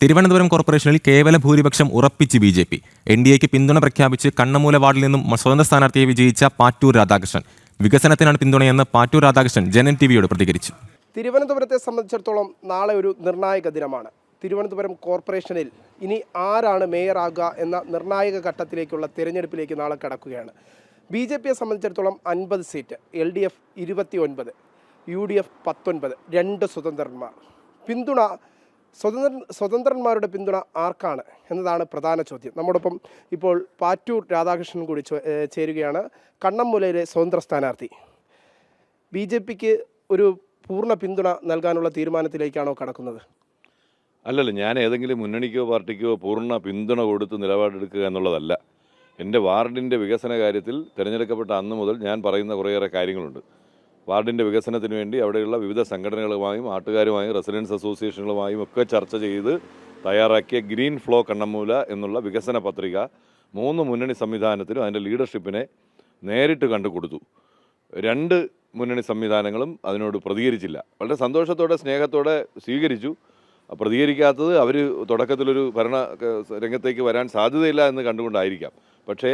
തിരുവനന്തപുരം കോർപ്പറേഷനിൽ കേവല ഭൂരിപക്ഷം ഉറപ്പിച്ച് BJP. NDAക്ക് പിന്തുണ പ്രഖ്യാപിച്ച് കണ്ണമൂല വാർഡിൽ നിന്നും സ്വതന്ത്ര സ്ഥാനാർത്ഥിയെ വിജയിച്ച പാറ്റൂർ രാധാകൃഷ്ണൻ. വികസനത്തിനാണ് പിന്തുണയെന്ന് പാറ്റൂർ രാധാകൃഷ്ണൻ ജനൻ TVയോട് പ്രതികരിച്ചു. തിരുവനന്തപുരത്തെ സംബന്ധിച്ചിടത്തോളം നാളെ ഒരു നിർണായക ദിനമാണ്. തിരുവനന്തപുരം കോർപ്പറേഷനിൽ ഇനി ആരാണ് മേയറാകുക എന്ന നിർണായക ഘട്ടത്തിലേക്കുള്ള തിരഞ്ഞെടുപ്പിലേക്ക് നാളെ കടക്കുകയാണ്. BJPയെ സംബന്ധിച്ചിടത്തോളം 50 സീറ്റ്, LDF 29, UDF 19, 2 സ്വതന്ത്രന്മാർ. സ്വതന്ത്രന്മാരുടെ പിന്തുണ ആർക്കാണ് എന്നതാണ് പ്രധാന ചോദ്യം. നമ്മോടൊപ്പം ഇപ്പോൾ പാറ്റൂർ രാധാകൃഷ്ണൻ കൂടി ചേരുകയാണ്, കണ്ണമ്മൂലയിലെ സ്വതന്ത്ര സ്ഥാനാർത്ഥി. BJPക്ക് ഒരു പൂർണ്ണ പിന്തുണ നൽകാനുള്ള തീരുമാനത്തിലേക്കാണോ കടക്കുന്നത്? അല്ലല്ല, ഞാൻ ഏതെങ്കിലും മുന്നണിക്കോ പാർട്ടിക്കോ പൂർണ്ണ പിന്തുണ കൊടുത്ത് നിലപാടെടുക്കുക എന്നുള്ളതല്ല. എൻ്റെ വാർഡിൻ്റെ വികസന കാര്യത്തിൽ തിരഞ്ഞെടുക്കപ്പെട്ട അന്ന് മുതൽ ഞാൻ പറയുന്ന കുറേയേറെ കാര്യങ്ങളുണ്ട്. വാർഡിൻ്റെ വികസനത്തിന് വേണ്ടി അവിടെയുള്ള വിവിധ സംഘടനകളുമായും നാട്ടുകാരുമായും റെസിഡൻസ് അസോസിയേഷനുകളുമായും ഒക്കെ ചർച്ച ചെയ്ത് തയ്യാറാക്കിയ ഗ്രീൻ ഫ്ലോ കണ്ണമ്മൂല എന്നുള്ള വികസന പത്രിക 3 മുന്നണി സംവിധാനത്തിനും അതിൻ്റെ ലീഡർഷിപ്പിനെ നേരിട്ട് കണ്ടു കൊടുത്തു. 2 മുന്നണി സംവിധാനങ്ങളും അതിനോട് പ്രതികരിച്ചില്ല. വളരെ സന്തോഷത്തോടെ സ്നേഹത്തോടെ സ്വീകരിച്ചു. പ്രതികരിക്കാത്തത് അവർ തുടക്കത്തിലൊരു ഭരണ രംഗത്തേക്ക് വരാൻ സാധ്യതയില്ല എന്ന് കണ്ടുകൊണ്ടായിരിക്കാം. പക്ഷേ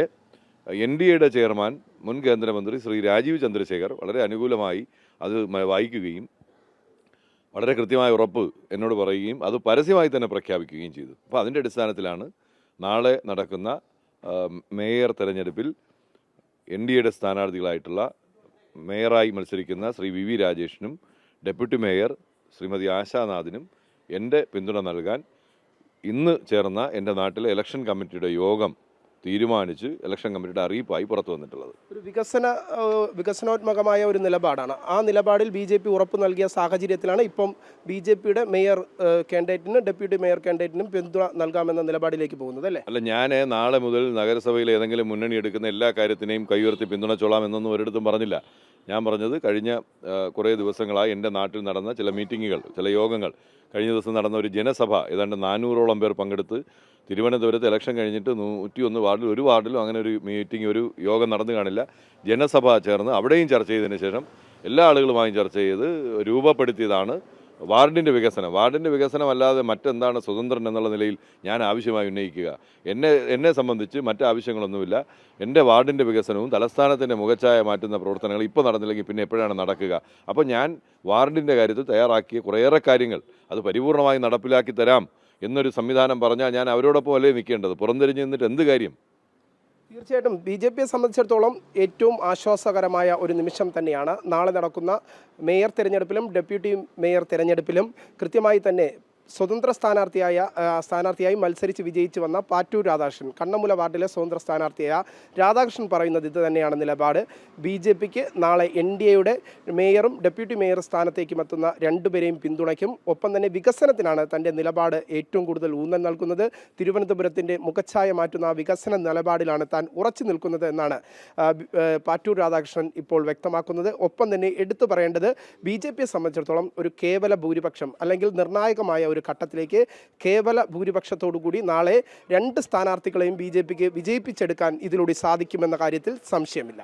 NDAയുടെ ചെയർമാൻ മുൻ കേന്ദ്രമന്ത്രി ശ്രീ രാജീവ് ചന്ദ്രശേഖർ വളരെ അനുകൂലമായി അത് വായിക്കുകയും വളരെ കൃത്യമായ ഉറപ്പ് എന്നോട് പറയുകയും അത് പരസ്യമായി തന്നെ പ്രഖ്യാപിക്കുകയും ചെയ്തു. അപ്പോൾ അതിൻ്റെ അടിസ്ഥാനത്തിലാണ് നാളെ നടക്കുന്ന മേയർ തെരഞ്ഞെടുപ്പിൽ NDAയുടെ സ്ഥാനാർത്ഥികളായിട്ടുള്ള മേയറായി മത്സരിക്കുന്ന ശ്രീ VV രാജേഷിനും ഡെപ്യൂട്ടി മേയർ ശ്രീമതി ആശാനാഥിനും എൻ്റെ പിന്തുണ നൽകാൻ ഇന്ന് ചേർന്ന എൻ്റെ നാട്ടിലെ ഇലക്ഷൻ കമ്മിറ്റിയുടെ യോഗം തീരുമാനിച്ച് ഇലക്ഷൻ കമ്മിറ്റിയുടെ അറിയിപ്പായി പുറത്തു വന്നിട്ടുള്ളത്. ഒരു വികസനോത്മകമായ ഒരു നിലപാടാണ്. ആ നിലപാടിൽ BJP ഉറപ്പ് നൽകിയ സാഹചര്യത്തിലാണ് ഇപ്പം BJPയുടെ മേയർ കാൻഡിഡേറ്റിനും ഡെപ്യൂട്ടി മേയർ കാൻഡിഡേറ്റിനും പിന്തുണ നൽകാമെന്ന നിലപാടിലേക്ക് പോകുന്നത് അല്ലേ? അല്ല, ഞാൻ നാളെ മുതൽ നഗരസഭയിൽ ഏതെങ്കിലും മുന്നണി എടുക്കുന്ന എല്ലാ കാര്യത്തിനെയും കൈയുയർത്തി പിന്തുണച്ചോളാം എന്നൊന്നും ഒരിടത്തും പറഞ്ഞില്ല. ഞാൻ പറഞ്ഞത് കഴിഞ്ഞ കുറേ ദിവസങ്ങളായി എൻ്റെ നാട്ടിൽ നടന്ന ചില മീറ്റിങ്ങുകൾ, ചില യോഗങ്ങൾ, കഴിഞ്ഞ ദിവസം നടന്ന ഒരു ജനസഭ, ഏതാണ്ട് 400ഓളം പേർ പങ്കെടുത്ത് തിരുവനന്തപുരത്ത് ഇലക്ഷൻ കഴിഞ്ഞിട്ട് 101 വാർഡിൽ ഒരു വാർഡിലും അങ്ങനെ ഒരു മീറ്റിംഗ്, ഒരു യോഗം നടന്നു കാണില്ല. ജനസഭ ചേർന്ന് അവിടെയും ചർച്ച ചെയ്തതിന് ശേഷം എല്ലാ ആളുകളുമായും ചർച്ച ചെയ്ത് രൂപപ്പെടുത്തിയതാണ് വാർഡിൻ്റെ വികസനം. വാർഡിൻ്റെ വികസനം അല്ലാതെ മറ്റെന്താണ് സ്വതന്ത്രൻ എന്നുള്ള നിലയിൽ ഞാൻ ആവശ്യമായി ഉന്നയിക്കുക? എന്നെ സംബന്ധിച്ച് മറ്റാവശ്യങ്ങളൊന്നുമില്ല. എൻ്റെ വാർഡിൻ്റെ വികസനവും തലസ്ഥാനത്തിൻ്റെ മുഖച്ഛായ മാറ്റുന്ന പ്രവർത്തനങ്ങൾ ഇപ്പോൾ നടന്നില്ലെങ്കിൽ പിന്നെ എപ്പോഴാണ് നടക്കുക? അപ്പോൾ ഞാൻ വാർഡിൻ്റെ കാര്യത്തിൽ തയ്യാറാക്കിയ കുറേയേറെ കാര്യങ്ങൾ അത് പരിപൂർണമായി നടപ്പിലാക്കി തരാം എന്നൊരു സംവിധാനം പറഞ്ഞാൽ ഞാൻ അവരോടൊപ്പം അല്ലേ നിൽക്കേണ്ടത്? പുറംതിരിഞ്ഞ് നിന്നിട്ട് എന്ത് കാര്യം? തീർച്ചയായിട്ടും BJPയെ സംബന്ധിച്ചിടത്തോളം ഏറ്റവും ആശ്വാസകരമായ ഒരു നിമിഷം തന്നെയാണ് നാളെ നടക്കുന്ന മേയർ തിരഞ്ഞെടുപ്പിലും ഡെപ്യൂട്ടി മേയർ തിരഞ്ഞെടുപ്പിലും കൃത്യമായി തന്നെ സ്വതന്ത്ര സ്ഥാനാർത്ഥിയായി മത്സരിച്ച് വിജയിച്ചു വന്ന പാറ്റൂർ രാധാകൃഷ്ണൻ, കണ്ണമൂല വാർഡിലെ സ്വതന്ത്ര സ്ഥാനാർത്ഥിയായ രാധാകൃഷ്ണൻ പറയുന്നത് ഇത് തന്നെയാണ് നിലപാട്. BJPക്ക് നാളെ NDAയുടെ മേയറും ഡെപ്യൂട്ടി മേയർ സ്ഥാനത്തേക്കും എത്തുന്ന 2 പേരെയും പിന്തുണയ്ക്കും. ഒപ്പം തന്നെ വികസനത്തിനാണ് തൻ്റെ നിലപാട് ഏറ്റവും കൂടുതൽ ഊന്നൽ നൽകുന്നത്. തിരുവനന്തപുരത്തിൻ്റെ മുഖച്ഛായ മാറ്റുന്ന ആ വികസന നിലപാടിലാണ് താൻ ഉറച്ചു നിൽക്കുന്നത് എന്നാണ് പാറ്റൂർ രാധാകൃഷ്ണൻ ഇപ്പോൾ വ്യക്തമാക്കുന്നത്. ഒപ്പം തന്നെ എടുത്തു പറയേണ്ടത് BJPയെ സംബന്ധിച്ചിടത്തോളം ഒരു കേവല ഭൂരിപക്ഷം അല്ലെങ്കിൽ നിർണായകമായ ഒരു ഘട്ടത്തിലേക്ക് കേവല ഭൂരിപക്ഷത്തോടുകൂടി നാളെ 2 സ്ഥാനാർത്ഥികളെയും BJPക്ക് വിജയിപ്പിച്ചെടുക്കാൻ ഇതിലൂടെ സാധിക്കുമെന്ന കാര്യത്തിൽ സംശയമില്ല.